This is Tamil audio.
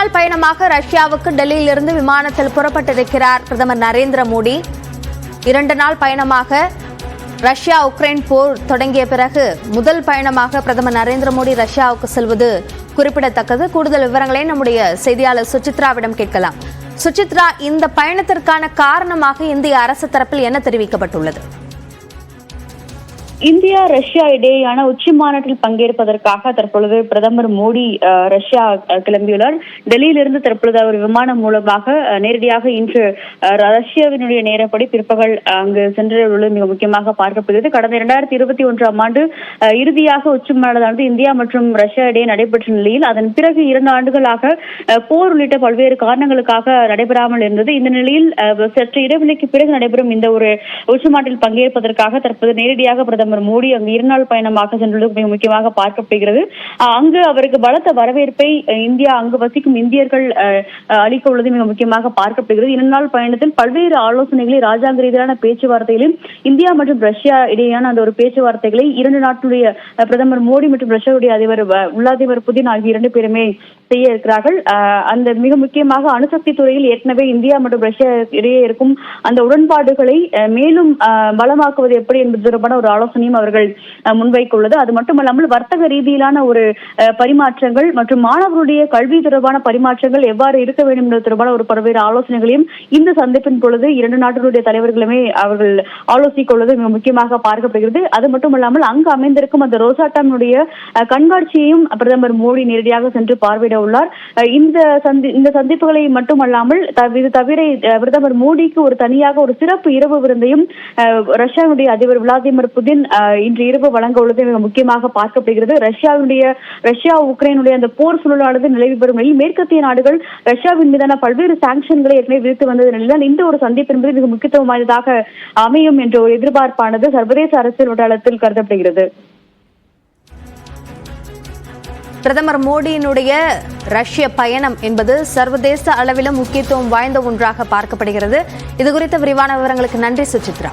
நாள் பயணமாக ரஷ்யாவுக்கு டெல்லியிலிருந்து விமானத்தில் புறப்பட்டிருக்கிறார் பிரதமர் நரேந்திர மோடி. 2 நாள் பயணமாக ரஷ்யா உக்ரைன் போர் தொடங்கிய பிறகு முதல் பயணமாக பிரதமர் நரேந்திர மோடி ரஷ்யாவுக்கு செல்வது குறிப்பிடத்தக்கது. கூடுதல் விவரங்களை நம்முடைய செய்தியாளர் சுசித்ராவிடம் கேட்கலாம். சுசித்ரா, இந்த பயணத்திற்கான காரணமாக இந்திய அரசு தரப்பில் என்ன தெரிவிக்கப்பட்டுள்ளது? இந்தியா ரஷ்யா இடையேயான உச்சி மாநாட்டில் பங்கேற்பதற்காக தற்பொழுது பிரதமர் மோடி ரஷ்யா கிளம்பியுள்ளார். டெல்லியிலிருந்து தற்பொழுது அவர் விமானம் மூலமாக நேரடியாக இன்று ரஷ்யாவினுடைய நேரப்படி பிற்பகல் அங்கு சென்றுள்ளது மிக முக்கியமாக பார்க்கப்படுகிறது. கடந்த 2021ஆம் ஆண்டு இறுதியாக உச்சி மாநாடானது இந்தியா மற்றும் ரஷ்யா இடையே நடைபெற்ற நிலையில் அதன் பிறகு 2 ஆண்டுகளாக போர் உள்ளிட்ட பல்வேறு காரணங்களுக்காக நடைபெறாமல் இருந்தது. இந்த நிலையில் சற்று இடைவெளிக்கு பிறகு நடைபெறும் இந்த ஒரு உச்சி மாநாட்டில் பங்கேற்பதற்காக தற்போது நேரடியாக பிரதமர் மோடி அங்கு 2 நாள் பயணமாக சென்றுள்ளது மிக முக்கியமாக பார்க்கப்படுகிறது. அங்கு அவருக்கு பலத்த வரவேற்பை இந்தியா அங்கு வசிக்கும் இந்தியர்கள் அளிக்க உள்ளது மிக முக்கியமாக பார்க்கப்படுகிறது. 2 நாள் பயணத்தில் பல்வேறு ஆலோசனைகளை ராஜாங்க ரீதியிலான பேச்சுவார்த்தைகளிலும் இந்தியா மற்றும் ரஷ்யா இடையேயான அந்த ஒரு பேச்சுவார்த்தைகளை 2 நாட்டுடைய பிரதமர் மோடி மற்றும் ரஷ்யாவுடைய அதிபர் விளாடிமிர் புதின் ஆகிய 2 பேருமே செய்ய இருக்கிறார்கள். அந்த மிக முக்கியமாக அணுசக்தி துறையில் ஏற்கனவே இந்தியா மற்றும் ரஷ்யா இடையே இருக்கும் அந்த உடன்பாடுகளை மேலும் பலமாக்குவது எப்படி என்பது தொடர்பான ஒரு ஆலோசனையும் அவர்கள் முன்வைக்க உள்ளது. அது மட்டுமல்லாமல் வர்த்தக ரீதியிலான ஒரு பரிமாற்றங்கள் மற்றும் மாணவர்களுடைய கல்வி தொடர்பான பரிமாற்றங்கள் எவ்வாறு இருக்க வேண்டும் என்பது தொடர்பான ஒரு பல்வேறு ஆலோசனைகளையும் இந்த சந்திப்பின் பொழுது 2 நாடுகளுடைய தலைவர்களுமே அவர்கள் ஆலோசிக்க உள்ளது மிக முக்கியமாக பார்க்கப்படுகிறது. அது மட்டுமல்லாமல் அங்கு அமைந்திருக்கும் அந்த ரோசாட்டமுடைய கண்காட்சியையும் பிரதமர் மோடி நேரடியாக சென்று பார்வையிட உள்ளார். இந்த சந்திப்புகளை மட்டுமல்லாமல் இது தவிர பிரதமர் மோடிக்கு ஒரு தனியாக ஒரு சிறப்பு இரவு விருந்தையும் ரஷ்யாவுடைய அதிபர் விளாடிமிர் புதின் இன்று இரவு வழங்க உள்ளது மிக முக்கியமாக பார்க்கப்படுகிறது. ரஷ்யா உக்ரைனுடைய அந்த போர் சூழலானது நிலவி வரும் நிலையில் மேற்கத்திய நாடுகள் ரஷ்யாவின் மீதான பல்வேறு சாங்ஷன்களை ஏற்கனவே விதித்து வந்தது நிலையில் இந்த ஒரு சந்திப்பு என்பது மிக முக்கியத்துவம் வாய்ந்ததாக அமையும் என்ற ஒரு எதிர்பார்ப்பானது சர்வதேச அரசியல் வட்டாரத்தில் கருதப்படுகிறது. பிரதமர் மோடியினுடைய ரஷ்ய பயணம் என்பது சர்வதேச அளவிலும் முக்கியத்துவம் வாய்ந்த ஒன்றாக பார்க்கப்படுகிறது. இது குறித்த விரிவான விவரங்களுக்கு நன்றி சுசித்ரா.